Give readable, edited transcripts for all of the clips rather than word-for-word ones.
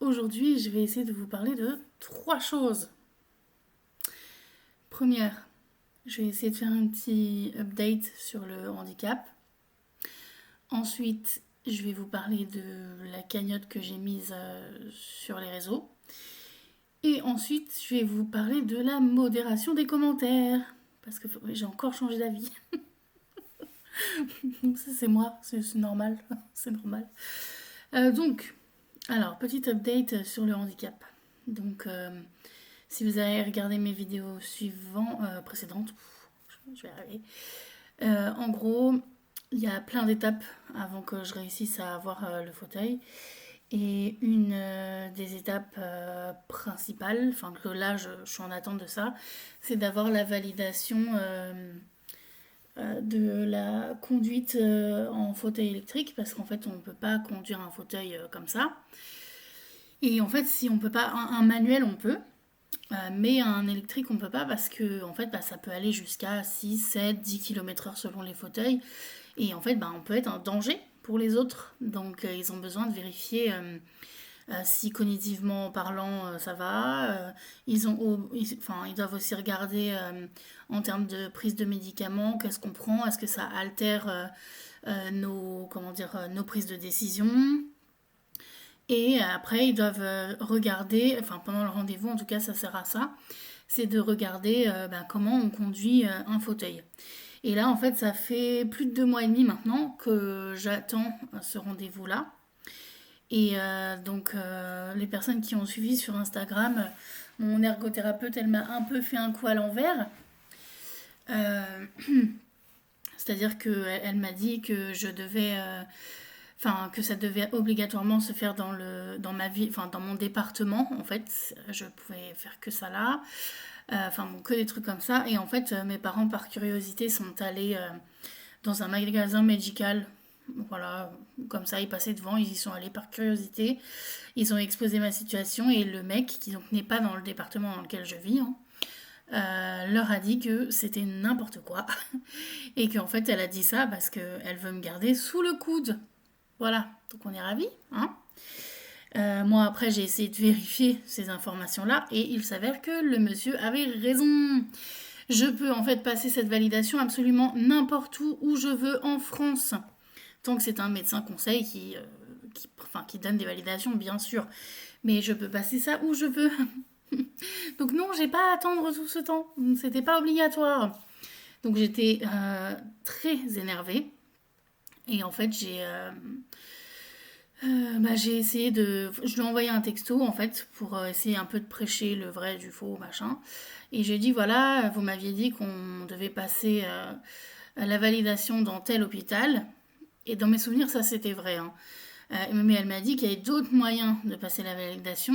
Aujourd'hui, je vais essayer de vous parler de trois choses. Première, je vais essayer de faire un petit update sur le handicap. Ensuite, je vais vous parler de la cagnotte que j'ai mise sur les réseaux. Et ensuite, je vais vous parler de la modération des commentaires. Parce que j'ai encore changé d'avis. Ça, c'est moi, c'est normal. C'est normal. Donc, alors, petit update sur le handicap. Donc, si vous avez regardé mes vidéos précédentes, je vais arriver. En gros, il y a plein d'étapes avant que je réussisse à avoir le fauteuil. Et une des étapes principales, enfin que là je suis en attente de ça, c'est d'avoir la validation de la conduite en fauteuil électrique, parce qu'en fait on ne peut pas conduire un fauteuil comme ça. Et en fait, si on peut pas, un manuel on peut, mais un électrique, on peut pas parce que en fait, ça peut aller jusqu'à 6, 7, 10 km/h selon les fauteuils. Et en fait, on peut être un danger pour les autres. Donc, ils ont besoin de vérifier si cognitivement parlant, ça va. Ils doivent aussi regarder en termes de prise de médicaments, qu'est-ce qu'on prend, est-ce que ça altère nos prises de décision. Et après, ils doivent regarder, enfin pendant le rendez-vous, en tout cas, ça sert à ça, c'est de regarder comment on conduit un fauteuil. Et là, en fait, ça fait plus de 2 mois et demi maintenant que j'attends ce rendez-vous-là. Et les personnes qui ont suivi sur Instagram, mon ergothérapeute, elle m'a un peu fait un coup à l'envers. Euh, C'est-à-dire qu'elle m'a dit que je devais que ça devait obligatoirement se faire dans ma vie, enfin dans mon département en fait, je pouvais faire que ça là, que des trucs comme ça. Et en fait, mes parents par curiosité sont allés dans un magasin médical, voilà, comme ça ils passaient devant, ils y sont allés par curiosité, ils ont exposé ma situation et le mec qui donc n'est pas dans le département dans lequel je vis, hein, leur a dit que c'était n'importe quoi et qu'en fait elle a dit ça parce qu'elle veut me garder sous le coude. Voilà, donc on est ravis. Hein. Moi, après, j'ai essayé de vérifier ces informations-là et il s'avère que le monsieur avait raison. Je peux en fait passer cette validation absolument n'importe où je veux en France. Tant que c'est un médecin conseil qui donne des validations, bien sûr. Mais je peux passer ça où je veux. Donc non, j'ai pas à attendre tout ce temps. C'était pas obligatoire. Donc j'étais très énervée. Et en fait, j'ai essayé de. Je lui ai envoyé un texto en fait pour essayer un peu de prêcher le vrai du faux, machin. Et j'ai dit voilà, vous m'aviez dit qu'on devait passer à la validation dans tel hôpital. Et dans mes souvenirs, ça c'était vrai. Hein. Mais elle m'a dit qu'il y avait d'autres moyens de passer la validation,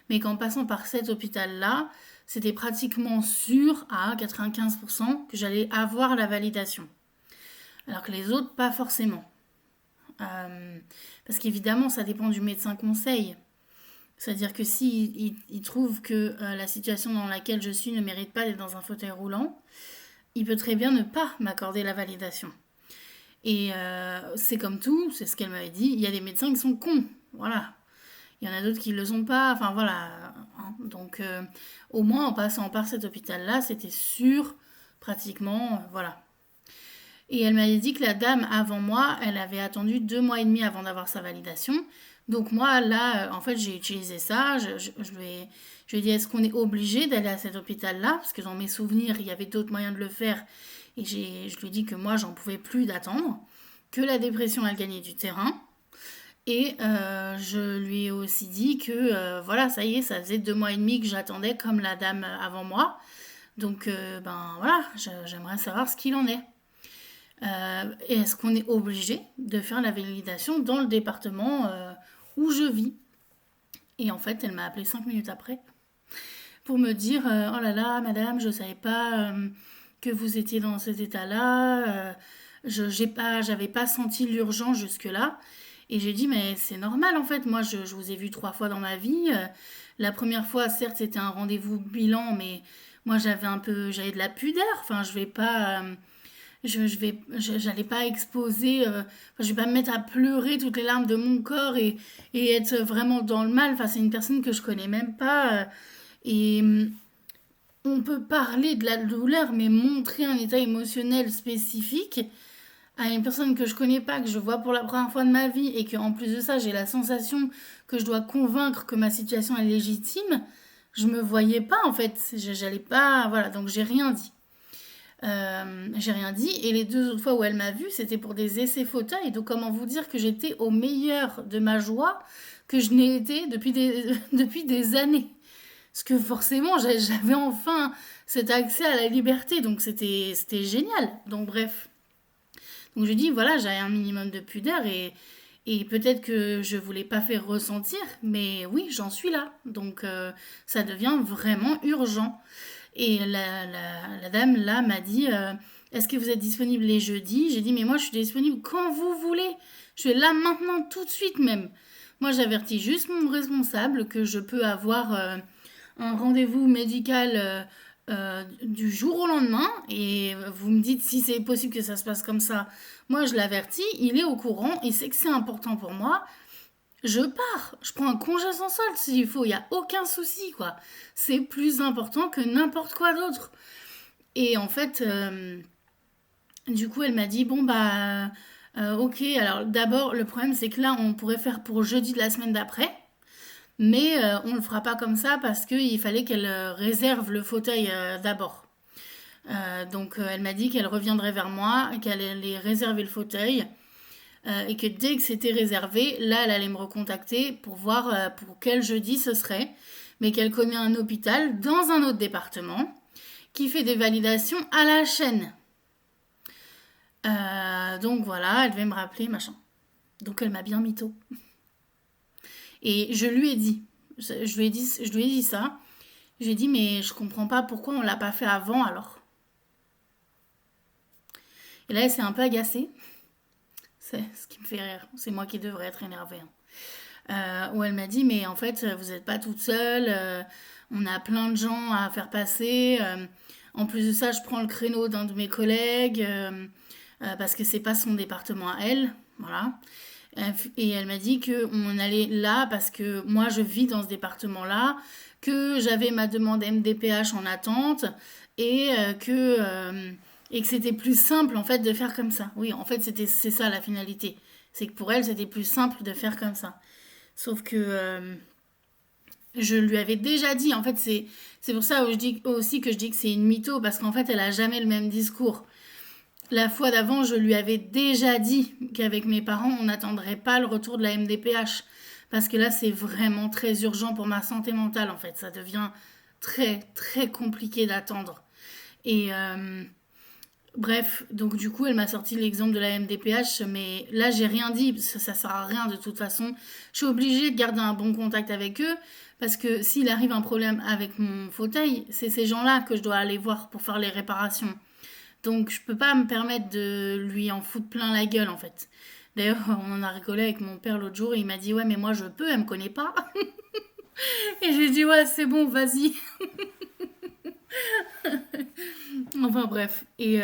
mais qu'en passant par cet hôpital-là, c'était pratiquement sûr à 95% que j'allais avoir la validation. Alors que les autres, pas forcément. Parce qu'évidemment, ça dépend du médecin conseil. C'est-à-dire que si il trouve que la situation dans laquelle je suis ne mérite pas d'être dans un fauteuil roulant, il peut très bien ne pas m'accorder la validation. Et c'est comme tout, c'est ce qu'elle m'avait dit, il y a des médecins qui sont cons, voilà. Il y en a d'autres qui ne le sont pas, enfin voilà. Hein. Donc au moins en passant par cet hôpital-là, c'était sûr, pratiquement, voilà. Et elle m'avait dit que la dame avant moi, elle avait attendu 2 mois et demi avant d'avoir sa validation. Donc moi, là, en fait, j'ai utilisé ça. Je lui ai dit, est-ce qu'on est obligé d'aller à cet hôpital-là? Parce que dans mes souvenirs, il y avait d'autres moyens de le faire. Et je lui ai dit que moi, j'en pouvais plus d'attendre. Que la dépression, elle gagnait du terrain. Et je lui ai aussi dit que, voilà, ça y est, ça faisait 2 mois et demi que j'attendais comme la dame avant moi. Donc, voilà, j'aimerais savoir ce qu'il en est. Et est-ce qu'on est obligé de faire la validation dans le département où je vis? Et en fait, elle m'a appelé 5 minutes après pour me dire oh là là, madame, je ne savais pas que vous étiez dans cet état-là. J'avais pas senti l'urgence jusque-là. Et j'ai dit mais c'est normal en fait. Moi, je vous ai vu 3 fois dans ma vie. La première fois, certes, c'était un rendez-vous bilan, mais moi, j'avais de la pudeur. Enfin, je vais pas. j'allais pas exploser, je vais pas me mettre à pleurer toutes les larmes de mon corps et être vraiment dans le mal face à une personne que je connais même pas. Et on peut parler de la douleur, mais montrer un état émotionnel spécifique à une personne que je connais pas, que je vois pour la première fois de ma vie, et que en plus de ça, j'ai la sensation que je dois convaincre que ma situation est légitime, je me voyais pas en fait. J'allais pas, voilà, donc j'ai rien dit. Et les deux autres fois où elle m'a vue, c'était pour des essais fauteuils. Donc comment vous dire que j'étais au meilleur de ma joie que je n'ai été depuis des années. Parce que forcément, j'avais enfin cet accès à la liberté, donc c'était génial. Donc bref. Donc je dis, voilà, j'avais un minimum de pudeur et peut-être que je ne vous l'ai pas fait ressentir, mais oui, j'en suis là. Donc ça devient vraiment urgent. Et la dame là m'a dit, est-ce que vous êtes disponible les jeudis? J'ai dit, mais moi je suis disponible quand vous voulez. Je suis là maintenant, tout de suite même. Moi j'avertis juste mon responsable que je peux avoir un rendez-vous médical du jour au lendemain et vous me dites si c'est possible que ça se passe comme ça. Moi, je l'avertis, il est au courant, il sait que c'est important pour moi. Je pars, je prends un congé sans solde s'il faut, il n'y a aucun souci, quoi. C'est plus important que n'importe quoi d'autre. Et en fait, du coup, elle m'a dit, bon, bah, ok, alors d'abord, le problème, c'est que là, on pourrait faire pour jeudi de la semaine d'après. Mais on ne le fera pas comme ça parce qu'il fallait qu'elle réserve le fauteuil d'abord. Donc elle m'a dit qu'elle reviendrait vers moi, qu'elle allait réserver le fauteuil et que dès que c'était réservé, là elle allait me recontacter pour voir pour quel jeudi ce serait, mais qu'elle connaît un hôpital dans un autre département qui fait des validations à la chaîne. Donc voilà, elle devait me rappeler, machin. Donc elle m'a bien mytho. Et je lui ai dit, je lui ai dit ça. J'ai dit, mais je comprends pas pourquoi on l'a pas fait avant alors. Et là, elle s'est un peu agacée. C'est ce qui me fait rire. C'est moi qui devrais être énervée. Où elle m'a dit, mais en fait, vous n'êtes pas toute seule. On a plein de gens à faire passer. En plus de ça, je prends le créneau d'un de mes collègues parce que c'est pas son département à elle. Voilà. Et elle m'a dit qu'on allait là parce que moi je vis dans ce département-là, que j'avais ma demande MDPH en attente et et que c'était plus simple en fait de faire comme ça. Oui, en fait c'est ça la finalité. C'est que pour elle c'était plus simple de faire comme ça. Sauf que je lui avais déjà dit, en fait c'est pour ça que je dis aussi que je dis que c'est une mytho parce qu'en fait elle a jamais le même discours. La fois d'avant, je lui avais déjà dit qu'avec mes parents, on n'attendrait pas le retour de la MDPH. Parce que là, c'est vraiment très urgent pour ma santé mentale, en fait. Ça devient très, très compliqué d'attendre. Et bref, donc du coup, elle m'a sorti l'exemple de la MDPH, mais là, j'ai rien dit, ça sert à rien de toute façon. Je suis obligée de garder un bon contact avec eux, parce que s'il arrive un problème avec mon fauteuil, c'est ces gens-là que je dois aller voir pour faire les réparations. Donc je peux pas me permettre de lui en foutre plein la gueule en fait. D'ailleurs, on en a rigolé avec mon père l'autre jour et il m'a dit ouais mais moi je peux, elle me connaît pas. Et j'ai dit ouais c'est bon, vas-y. Enfin bref. Et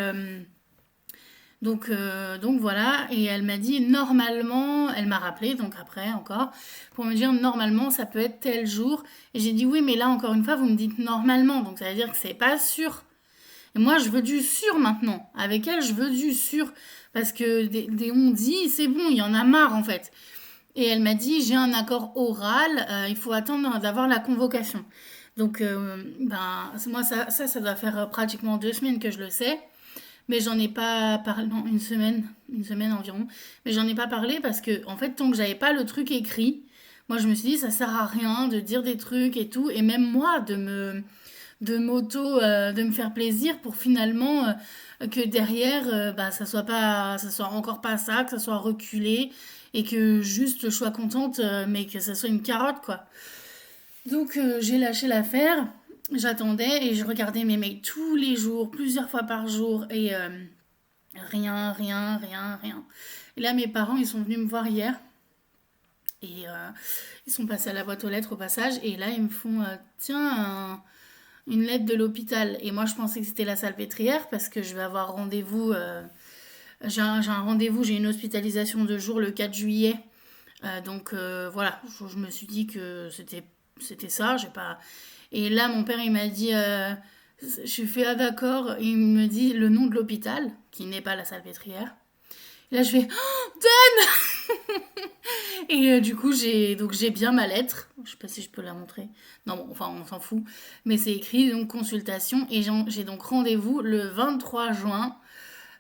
donc voilà, et elle m'a dit normalement, elle m'a rappelé donc après encore, pour me dire normalement ça peut être tel jour. Et j'ai dit oui mais là encore une fois vous me dites normalement, donc ça veut dire que c'est pas sûr. Et moi, je veux du sûr maintenant. Avec elle, je veux du sûr. Parce que des on dit, c'est bon, il y en a marre en fait. Et elle m'a dit, j'ai un accord oral, il faut attendre d'avoir la convocation. Donc, ben, moi, ça doit faire pratiquement 2 semaines que je le sais. Mais j'en ai pas parlé, non, une semaine environ. Mais j'en ai pas parlé parce que, en fait, tant que j'avais pas le truc écrit, moi, je me suis dit, ça sert à rien de dire des trucs et tout. Et même moi, de me faire plaisir pour finalement que derrière, bah, ça soit encore pas ça, que ça soit reculé et que juste je sois contente, mais que ça soit une carotte, quoi. Donc j'ai lâché l'affaire, j'attendais et je regardais mes mails tous les jours, plusieurs fois par jour et rien, rien, rien, rien. Et là, mes parents, ils sont venus me voir hier et ils sont passés à la boîte aux lettres au passage et là, ils me font, tiens, une lettre de l'hôpital. Et moi, je pensais que c'était la salpêtrière parce que je vais avoir rendez-vous. J'ai un rendez-vous, j'ai une hospitalisation de jour le 4 juillet. Voilà, je me suis dit que c'était ça. J'ai pas... Et là, mon père, il m'a dit, je suis fait ah d'accord. Il me dit le nom de l'hôpital, qui n'est pas la salpêtrière. Et là, je fais oh, et du coup, j'ai bien ma lettre. Je sais pas si je peux la montrer. Non, bon, enfin, on s'en fout. Mais c'est écrit donc consultation et j'ai donc rendez-vous le 23 juin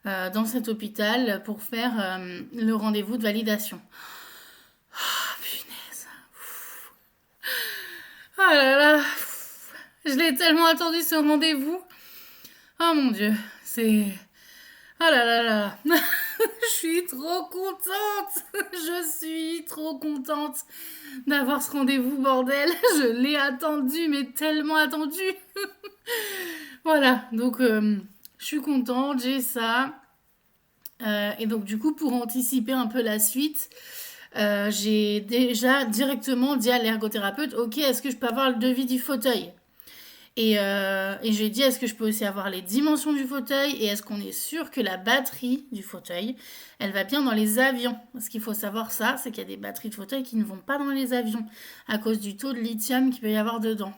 dans cet hôpital pour faire le rendez-vous de validation. Ah, punaise. Oh là là. Je l'ai tellement attendu ce rendez-vous. Oh mon Dieu, c'est... Oh là là là. Je suis trop contente. Je suis trop contente d'avoir ce rendez-vous, bordel. Je l'ai attendu, mais tellement attendu. Voilà, donc je suis contente, j'ai ça. Et donc du coup, pour anticiper un peu la suite, j'ai déjà directement dit à l'ergothérapeute, ok, est-ce que je peux avoir le devis du fauteuil? Et je lui ai dit, est-ce que je peux aussi avoir les dimensions du fauteuil et est-ce qu'on est sûr que la batterie du fauteuil, elle va bien dans les avions? Parce qu'il faut savoir ça, c'est qu'il y a des batteries de fauteuil qui ne vont pas dans les avions à cause du taux de lithium qu'il peut y avoir dedans.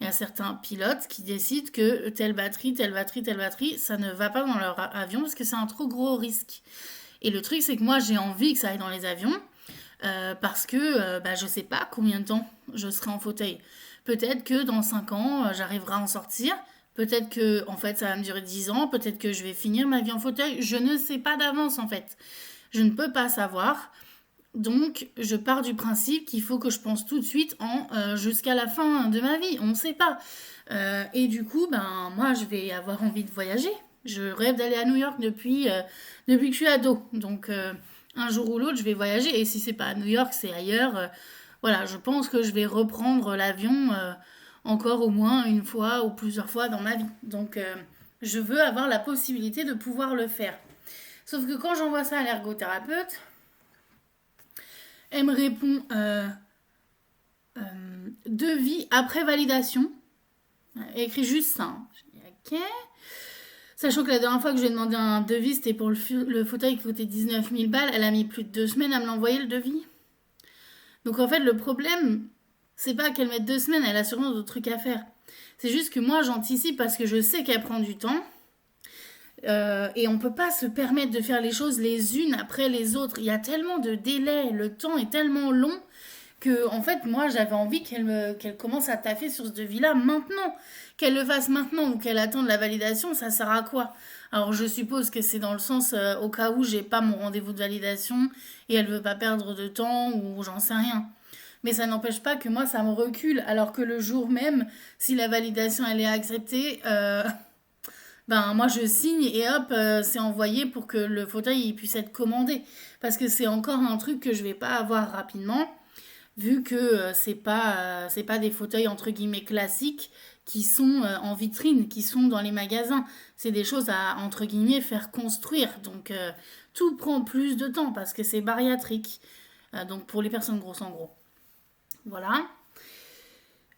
Il y a certains pilotes qui décident que telle batterie, telle batterie, telle batterie, ça ne va pas dans leur avion parce que c'est un trop gros risque. Et le truc, c'est que moi, j'ai envie que ça aille dans les avions parce que je sais pas combien de temps je serai en fauteuil. Peut-être que dans 5 ans, j'arriverai à en sortir. Peut-être que en fait, ça va me durer 10 ans. Peut-être que je vais finir ma vie en fauteuil. Je ne sais pas d'avance, en fait. Je ne peux pas savoir. Donc, je pars du principe qu'il faut que je pense tout de suite jusqu'à la fin de ma vie. On ne sait pas. Et du coup, moi, je vais avoir envie de voyager. Je rêve d'aller à New York depuis que je suis ado. Donc, un jour ou l'autre, je vais voyager. Et si c'est pas à New York, c'est ailleurs. Voilà, je pense que je vais reprendre l'avion encore au moins une fois ou plusieurs fois dans ma vie. Donc, je veux avoir la possibilité de pouvoir le faire. Sauf que quand j'envoie ça à l'ergothérapeute, elle me répond devis après validation. Elle écrit juste ça. Hein. Je dis ok. Sachant que la dernière fois que je lui ai demandé un devis, c'était pour le fauteuil qui coûtait 19 000 balles. Elle a mis plus de 2 semaines à me l'envoyer le devis. Donc en fait, le problème, c'est pas qu'elle mette 2 semaines, elle a sûrement d'autres trucs à faire. C'est juste que moi, j'anticipe parce que je sais qu'elle prend du temps. Et on peut pas se permettre de faire les choses les unes après les autres. Il y a tellement de délais, le temps est tellement long que, en fait, moi, j'avais envie qu'elle commence à taffer sur ce devis-là maintenant. Qu'elle le fasse maintenant ou qu'elle attende la validation, ça sert à quoi? Alors, je suppose que c'est dans le sens au cas où j'ai pas mon rendez-vous de validation et elle veut pas perdre de temps ou j'en sais rien. Mais ça n'empêche pas que moi, ça me recule. Alors que le jour même, si la validation elle est acceptée, moi je signe et hop, c'est envoyé pour que le fauteuil il puisse être commandé. Parce que c'est encore un truc que je vais pas avoir rapidement, vu que c'est pas des fauteuils entre guillemets classiques qui sont en vitrine, qui sont dans les magasins. C'est des choses à entre guillemets faire construire. Donc tout prend plus de temps parce que c'est bariatrique. Donc pour les personnes grosses en gros. Voilà.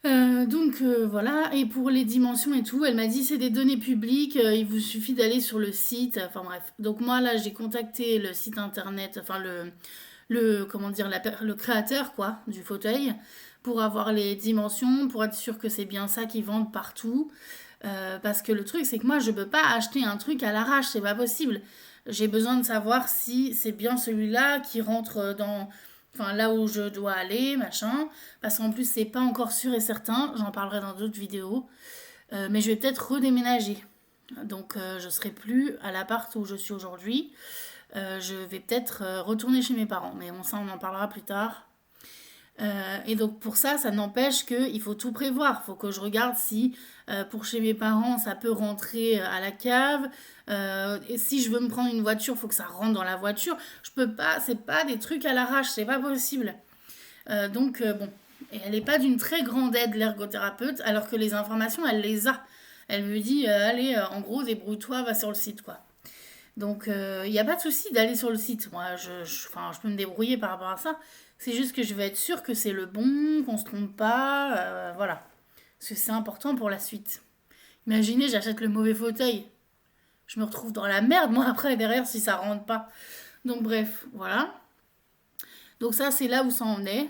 Voilà, et pour les dimensions et tout, elle m'a dit c'est des données publiques, il vous suffit d'aller sur le site, enfin bref. Donc moi là j'ai contacté le site internet, enfin comment dire, le créateur quoi, du fauteuil, pour avoir les dimensions, pour être sûr que c'est bien ça qu'ils vendent partout. Parce que le truc c'est que moi je peux pas acheter un truc à l'arrache, c'est pas possible. J'ai besoin de savoir si c'est bien celui-là qui rentre dans enfin là où je dois aller, machin, parce qu'en plus c'est pas encore sûr et certain, j'en parlerai dans d'autres vidéos, mais je vais peut-être redéménager. Donc je serai plus à l'appart où je suis aujourd'hui. Je vais peut-être retourner chez mes parents, mais bon ça on en parlera plus tard. Et donc pour ça, ça n'empêche qu'il faut tout prévoir. Il faut que je regarde si pour chez mes parents, ça peut rentrer à la cave. Et si je veux me prendre une voiture, il faut que ça rentre dans la voiture. Je peux pas, c'est pas des trucs à l'arrache, c'est pas possible. Bon, et elle n'est pas d'une très grande aide, l'ergothérapeute, alors que les informations, elle les a. Elle me dit, allez, en gros, débrouille-toi, va sur le site, quoi. Donc, il n'y a pas de souci d'aller sur le site. Moi, je peux me débrouiller par rapport à ça. C'est juste que je vais être sûre que c'est le bon, qu'on se trompe pas. Voilà. Parce que c'est important pour la suite. Imaginez, j'achète le mauvais fauteuil. Je me retrouve dans la merde, moi, après, derrière, si ça rentre pas. Donc, bref, voilà. Donc, ça, c'est là où ça en est.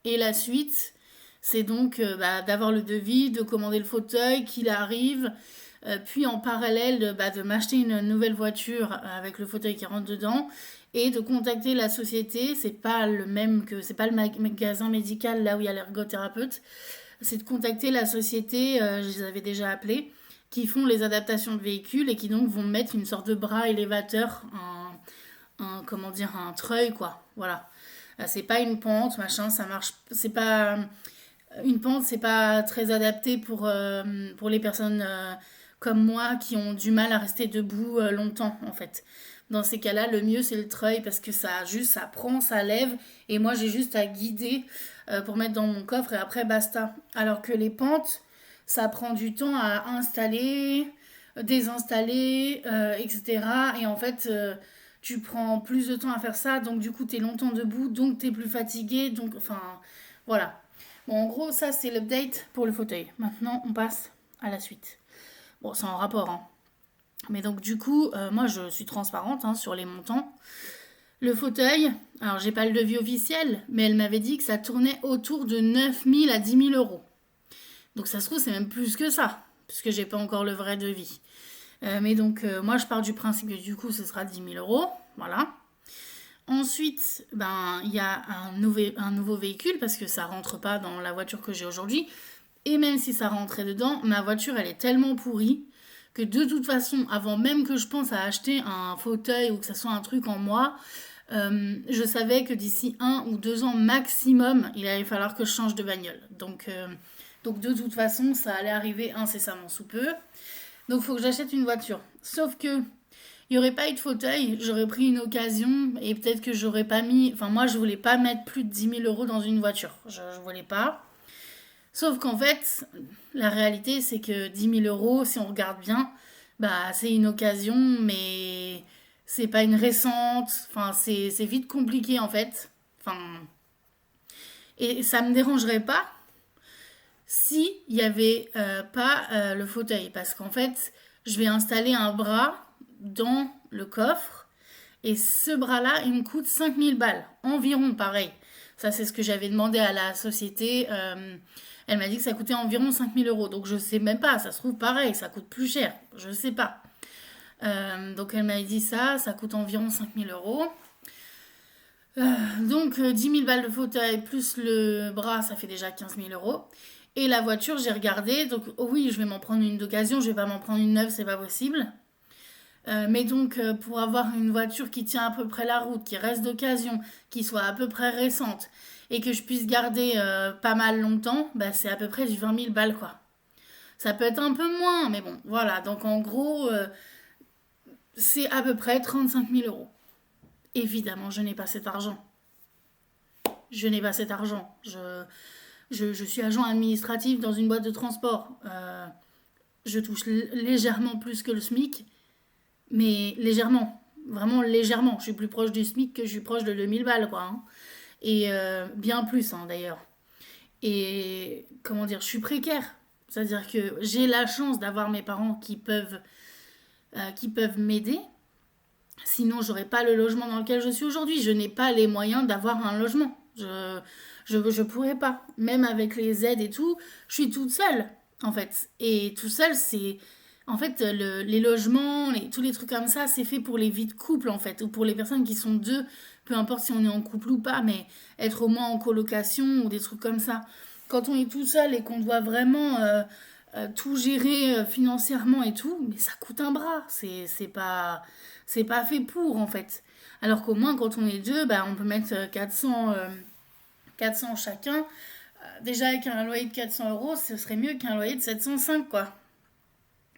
Et la suite, c'est donc d'avoir le devis, de commander le fauteuil, qu'il arrive. Puis, en parallèle, de m'acheter une nouvelle voiture avec le fauteuil qui rentre dedans. Et de contacter la société. C'est pas le même que. C'est pas le magasin médical là où il y a l'ergothérapeute. C'est de contacter la société, je les avais déjà appelés, qui font les adaptations de véhicules et qui donc vont mettre une sorte de bras élévateur, comment dire, un treuil quoi. Voilà. C'est pas une pente, machin, ça marche. C'est pas une pente, c'est pas très adapté pour les personnes comme moi qui ont du mal à rester debout longtemps en fait. Dans ces cas-là, le mieux c'est le treuil parce que ça prend, ça lève et moi j'ai juste à guider pour mettre dans mon coffre et après basta. Alors que les pentes, ça prend du temps à installer, désinstaller, etc. Et en fait, tu prends plus de temps à faire ça, donc du coup tu es longtemps debout, donc tu es plus fatigué, donc enfin voilà. Bon, en gros, ça c'est l'update pour le fauteuil. Maintenant, on passe à la suite. Bon, c'est en rapport, hein. Mais donc du coup, moi je suis transparente hein, sur les montants. Le fauteuil, alors j'ai pas le devis officiel, mais elle m'avait dit que ça tournait autour de 9 000 à 10 000 euros. Donc ça se trouve, c'est même plus que ça, puisque j'ai pas encore le vrai devis. Mais donc, moi je pars du principe que du coup, ce sera 10 000 euros. Voilà. Ensuite, il y a un nouveau véhicule, parce que ça rentre pas dans la voiture que j'ai aujourd'hui. Et même si ça rentrait dedans, ma voiture, elle est tellement pourrie que de toute façon, avant même que je pense à acheter un fauteuil ou que ça soit un truc en moi, je savais que d'ici 1 ou 2 ans maximum, il allait falloir que je change de bagnole. Donc de toute façon, ça allait arriver incessamment sous peu. Donc il faut que j'achète une voiture. Sauf que il n'y aurait pas eu de fauteuil, j'aurais pris une occasion et peut-être que j'aurais pas mis. Enfin, moi, je voulais pas mettre plus de 10 000 euros dans une voiture. Je voulais pas. Sauf qu'en fait, la réalité, c'est que 10 000 euros, si on regarde bien, c'est une occasion, mais c'est pas une récente. Enfin, c'est vite compliqué en fait. Enfin, et ça me dérangerait pas si il y avait pas le fauteuil, parce qu'en fait, je vais installer un bras dans le coffre et ce bras-là, il me coûte 5 000 balles environ, pareil. Ça, c'est ce que j'avais demandé à la société. Elle m'a dit que ça coûtait environ 5 000 euros. Donc, je sais même pas. Ça se trouve pareil, ça coûte plus cher. Je sais pas. Donc, elle m'a dit ça coûte environ 5 000 euros. Donc, 10 000 balles de fauteuil plus le bras, ça fait déjà 15 000 euros. Et la voiture, j'ai regardé. Donc, oh oui, je vais m'en prendre une d'occasion. Je vais pas m'en prendre une neuve, c'est pas possible. Mais donc, pour avoir une voiture qui tient à peu près la route, qui reste d'occasion, qui soit à peu près récente, et que je puisse garder pas mal longtemps, c'est à peu près du 20 000 balles, quoi. Ça peut être un peu moins, mais bon, voilà. Donc, en gros, c'est à peu près 35 000 euros. Évidemment, je n'ai pas cet argent. Je n'ai pas cet argent. Je suis agent administratif dans une boîte de transport. Je touche légèrement plus que le SMIC. Mais légèrement, vraiment légèrement. Je suis plus proche du SMIC que je suis proche de 2000 balles, quoi, hein. Et bien plus, hein, d'ailleurs. Et comment dire, je suis précaire. C'est-à-dire que j'ai la chance d'avoir mes parents qui peuvent m'aider. Sinon, j'aurais pas le logement dans lequel je suis aujourd'hui. Je n'ai pas les moyens d'avoir un logement. Je pourrais pas. Même avec les aides et tout, je suis toute seule, en fait. Et tout seul, c'est en fait, les logements, tous les trucs comme ça, c'est fait pour les vies de couple, en fait, ou pour les personnes qui sont deux, peu importe si on est en couple ou pas, mais être au moins en colocation ou des trucs comme ça. Quand on est tout seul et qu'on doit vraiment tout gérer financièrement et tout, mais ça coûte un bras. C'est pas fait pour, en fait. Alors qu'au moins, quand on est deux, on peut mettre 400 chacun. Déjà, avec un loyer de 400 euros, ce serait mieux qu'un loyer de 705, quoi.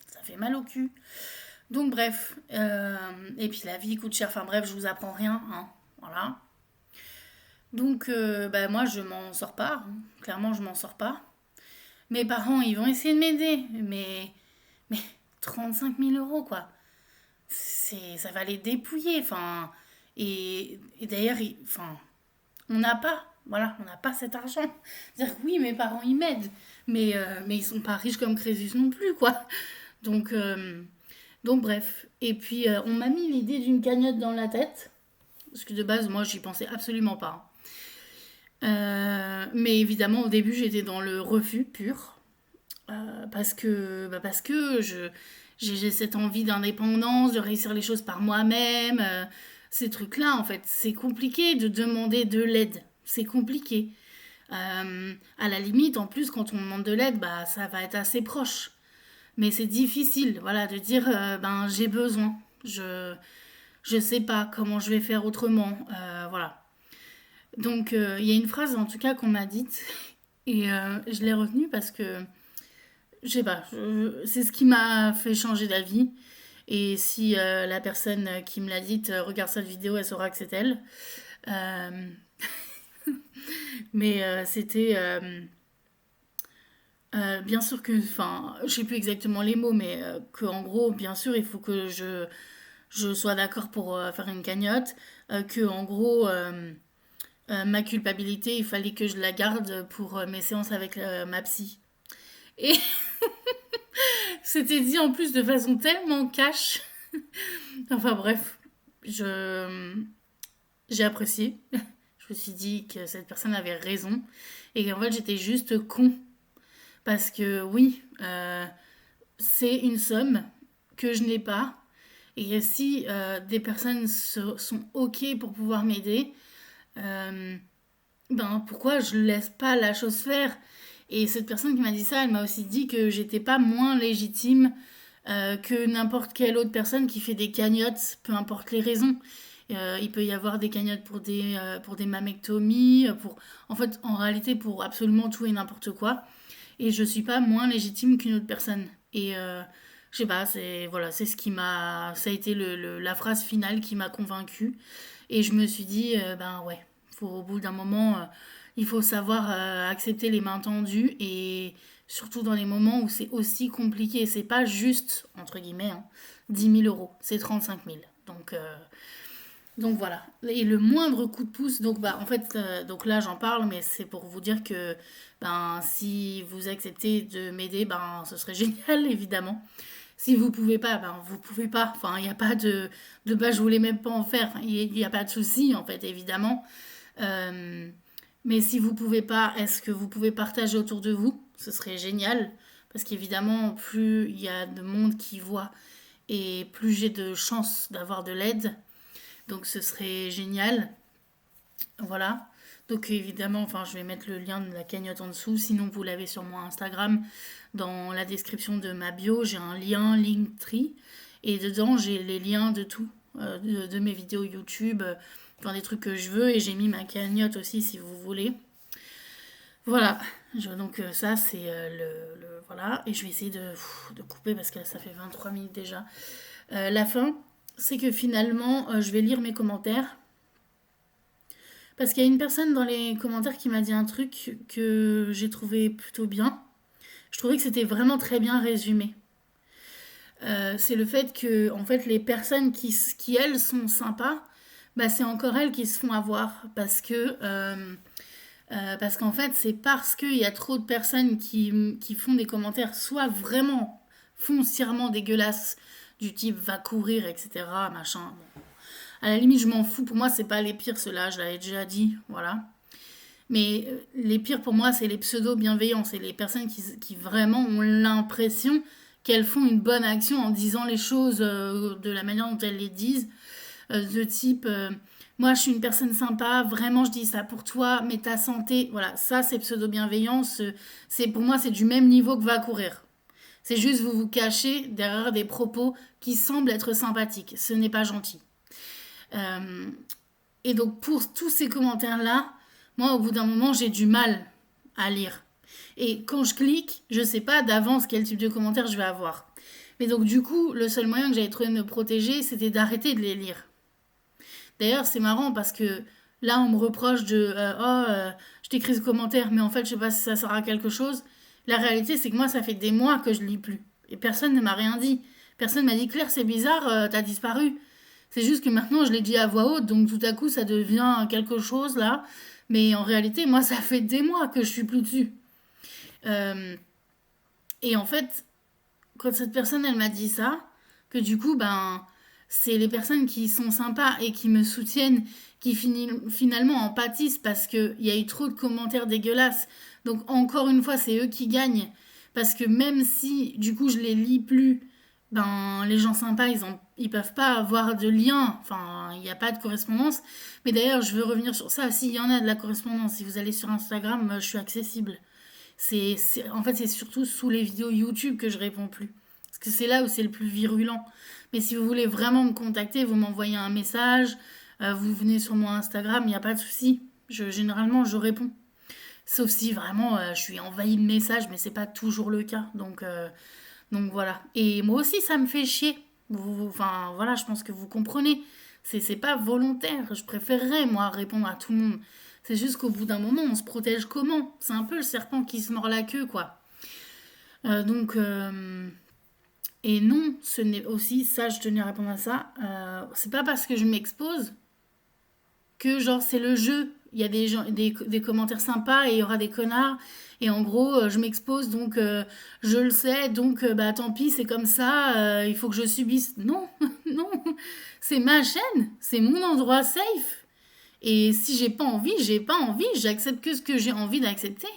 Ça fait mal au cul. Donc bref, et puis la vie coûte cher, enfin bref, je vous apprends rien, hein. Voilà. Donc moi je m'en sors pas, hein. Clairement je m'en sors pas. Mes parents ils vont essayer de m'aider, mais 35 000 euros quoi. Ça va les dépouiller, enfin. Et d'ailleurs, enfin, on n'a pas Voilà, on n'a pas cet argent. C'est-à-dire que oui, mes parents, ils m'aident, mais ils sont pas riches comme Crésus non plus, quoi. Donc, euh, donc bref. Et puis, on m'a mis l'idée d'une cagnotte dans la tête, parce que de base, moi, j'y pensais absolument pas. Mais évidemment, au début, j'étais dans le refus pur. Parce que j'ai cette envie d'indépendance, de réussir les choses par moi-même. Ces trucs-là, en fait, c'est compliqué de demander de l'aide. C'est compliqué. À la limite, en plus, quand on demande de l'aide, bah, ça va être assez proche. Mais c'est difficile, voilà, de dire, ben, j'ai besoin. Je sais pas comment je vais faire autrement. Voilà. Donc, il y a une phrase, en tout cas, qu'on m'a dite. Et je l'ai retenue parce que je sais pas, c'est ce qui m'a fait changer d'avis. Et si la personne qui me l'a dite regarde cette vidéo, elle saura que c'est elle. Euh, mais c'était bien sûr que, enfin, je sais plus exactement les mots, mais que en gros, bien sûr, il faut que je sois d'accord pour faire une cagnotte. Que en gros, ma culpabilité, il fallait que je la garde pour mes séances avec ma psy. Et c'était dit en plus de façon tellement cash. Enfin bref, je j'ai apprécié. Je me suis dit que cette personne avait raison et qu'en fait j'étais juste con parce que oui, c'est une somme que je n'ai pas et si des personnes sont ok pour pouvoir m'aider, euh, ben pourquoi je laisse pas la chose faire? Et cette personne qui m'a dit ça, elle m'a aussi dit que j'étais pas moins légitime que n'importe quelle autre personne qui fait des cagnottes, peu importe les raisons. Il peut y avoir des cagnottes pour des mammectomies, en fait, en réalité, pour absolument tout et n'importe quoi. Et je suis pas moins légitime qu'une autre personne. Et je sais pas, c'est ce qui m'a, ça a été la phrase finale qui m'a convaincue. Et je me suis dit, ben ouais, au bout d'un moment, il faut savoir accepter les mains tendues et surtout dans les moments où c'est aussi compliqué. C'est pas juste, entre guillemets, hein, 10 000 euros, c'est 35 000. Donc voilà. Et le moindre coup de pouce, donc bah en fait, donc là j'en parle, mais c'est pour vous dire que ben si vous acceptez de m'aider, ben ce serait génial évidemment. Si vous pouvez pas, ben vous pouvez pas. Enfin, il n'y a pas de base, je voulais même pas en faire. Enfin, il n'y a pas de souci en fait, évidemment. Euh, mais si vous pouvez pas, est-ce que vous pouvez partager autour de vous? Ce serait génial. Parce qu'évidemment, plus il y a de monde qui voit et plus j'ai de chances d'avoir de l'aide. Donc ce serait génial. Voilà. Donc évidemment, enfin, je vais mettre le lien de la cagnotte en dessous. Sinon, vous l'avez sur mon Instagram. Dans la description de ma bio, j'ai un lien Linktree. Et dedans, j'ai les liens de tout. De mes vidéos YouTube. Enfin, des trucs que je veux. Et j'ai mis ma cagnotte aussi, si vous voulez. Voilà. Donc ça, c'est voilà. Et je vais essayer de couper parce que là, ça fait 23 minutes déjà. La fin, c'est que finalement, je vais lire mes commentaires. Parce qu'il y a une personne dans les commentaires qui m'a dit un truc que j'ai trouvé plutôt bien. Je trouvais que c'était vraiment très bien résumé. C'est le fait que, en fait, les personnes qui elles, sont sympas, bah, c'est encore elles qui se font avoir. Parce qu'en fait, c'est parce qu'il y a trop de personnes qui font des commentaires soit vraiment foncièrement dégueulasses, du type va courir, etc., machin. Bon. À la limite, je m'en fous. Pour moi, c'est pas les pires, ceux-là, je l'avais déjà dit, voilà. Mais les pires pour moi, c'est les pseudo-bienveillants. C'est les personnes qui vraiment ont l'impression qu'elles font une bonne action en disant les choses de la manière dont elles les disent. De type, moi je suis une personne sympa, vraiment je dis ça pour toi, mais ta santé, voilà, ça c'est pseudo-bienveillance. Pour moi, c'est du même niveau que va courir. C'est juste vous vous cachez derrière des propos qui semblent être sympathiques. Ce n'est pas gentil. Euh, et donc pour tous ces commentaires-là, moi au bout d'un moment j'ai du mal à lire. Et quand je clique, je sais pas d'avance quel type de commentaire je vais avoir. Mais donc du coup, le seul moyen que j'avais trouvé de me protéger, c'était d'arrêter de les lire. D'ailleurs, c'est marrant parce que là, on me reproche de je t'écris ce commentaire, mais en fait, je sais pas si ça sert à quelque chose. La réalité, c'est que moi, ça fait des mois que je lis plus. Et personne ne m'a rien dit. Personne m'a dit, Claire, c'est bizarre, t'as disparu. C'est juste que maintenant, je l'ai dit à voix haute, donc tout à coup, ça devient quelque chose là. Mais en réalité, moi, ça fait des mois que je suis plus dessus. Euh, et en fait, quand cette personne, elle m'a dit ça, que du coup, ben, c'est les personnes qui sont sympas et qui me soutiennent qui finalement en pâtissent parce qu'il y a eu trop de commentaires dégueulasses. Donc, encore une fois, c'est eux qui gagnent. Parce que même si, du coup, je les lis plus, ben, les gens sympas, ils peuvent pas avoir de lien. Enfin, il n'y a pas de correspondance. Mais d'ailleurs, je veux revenir sur ça. S'il y en a de la correspondance, si vous allez sur Instagram, je suis accessible. En fait, c'est surtout sous les vidéos YouTube que je réponds plus. Parce que c'est là où c'est le plus virulent. Mais si vous voulez vraiment me contacter, vous m'envoyez un message, vous venez sur mon Instagram, il n'y a pas de souci. Généralement, je réponds. Sauf si vraiment je suis envahie de messages, mais c'est pas toujours le cas. Donc voilà. Et moi aussi, ça me fait chier. Enfin voilà, je pense que vous comprenez. C'est pas volontaire. Je préférerais, moi, répondre à tout le monde. C'est juste qu'au bout d'un moment, on se protège comment? C'est un peu le serpent qui se mord la queue, quoi. Donc, et non, ce n'est aussi, ça, je tenais à répondre à ça, c'est pas parce que je m'expose que, genre, c'est le jeu. Il y a des, gens, des commentaires sympas et il y aura des connards. Et en gros, je m'expose, donc je le sais, donc bah tant pis, c'est comme ça, il faut que je subisse. Non, non, c'est ma chaîne, c'est mon endroit safe. Et si j'ai pas envie, j'ai pas envie. J'accepte que ce que j'ai envie d'accepter.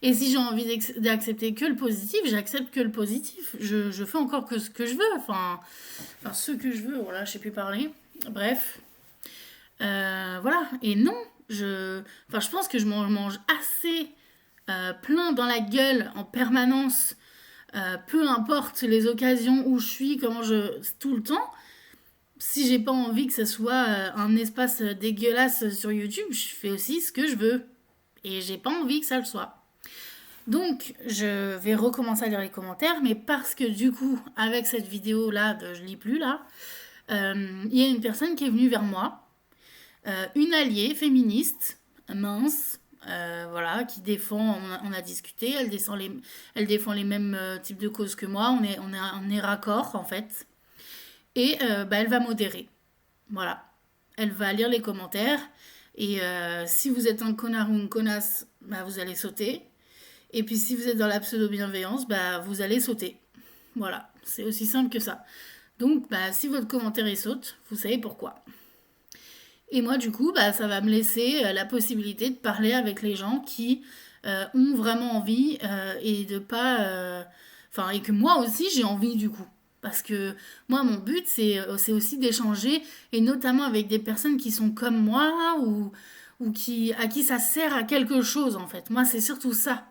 Et si j'ai envie d'accepter que le positif, j'accepte que le positif. Je fais encore que ce que je veux. Enfin ce que je veux. Voilà, je sais plus parler. Bref. Voilà. Et non, je pense que je m'en mange assez plein dans la gueule en permanence. Peu importe les occasions où je suis, tout le temps. Si j'ai pas envie que ce soit un espace dégueulasse sur YouTube, je fais aussi ce que je veux. Et j'ai pas envie que ça le soit. Donc, je vais recommencer à lire les commentaires, mais parce que du coup, avec cette vidéo-là, que je lis plus là, il y a une personne qui est venue vers moi, une alliée féministe, mince, voilà, qui défend, on a discuté, elle défend les mêmes types de causes que moi, on est raccord en fait. Et bah, elle va modérer. Voilà. Elle va lire les commentaires. Et si vous êtes un connard ou une connasse, bah, vous allez sauter. Et puis si vous êtes dans la pseudo-bienveillance, bah, vous allez sauter. Voilà. C'est aussi simple que ça. Donc, bah, si votre commentaire il saute, vous savez pourquoi. Et moi, du coup, bah, ça va me laisser la possibilité de parler avec les gens qui ont vraiment envie et de pas. Enfin, et que moi aussi, j'ai envie, du coup. Parce que moi, mon but, c'est aussi d'échanger, et notamment avec des personnes qui sont comme moi ou à qui ça sert à quelque chose, en fait. Moi, c'est surtout ça.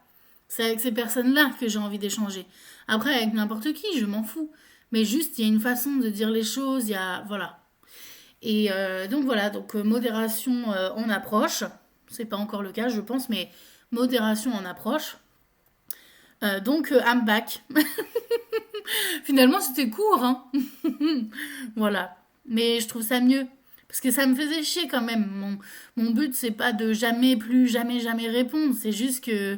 C'est avec ces personnes-là que j'ai envie d'échanger. Après, avec n'importe qui, je m'en fous. Mais juste, il y a une façon de dire les choses, il y a. Voilà. Et donc voilà, donc modération en approche. C'est pas encore le cas, je pense, mais modération en approche. Donc, I'm back. Finalement, c'était court, hein. Voilà. Mais je trouve ça mieux. Parce que ça me faisait chier quand même. Mon but, c'est pas de jamais plus, jamais, jamais répondre. C'est juste que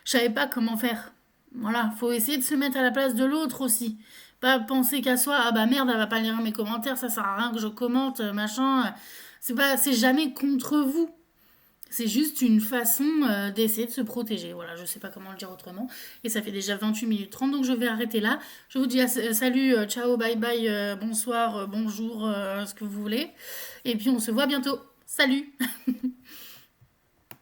je savais pas comment faire. Voilà. Faut essayer de se mettre à la place de l'autre aussi. Pas penser qu'à soi, ah bah merde, elle va pas lire mes commentaires, ça sert à rien que je commente, machin. C'est jamais contre vous. C'est juste une façon d'essayer de se protéger. Voilà, je sais pas comment le dire autrement. Et ça fait déjà 28 minutes 30, donc je vais arrêter là. Je vous dis salut, ciao, bye bye, bonsoir, bonjour, ce que vous voulez. Et puis on se voit bientôt. Salut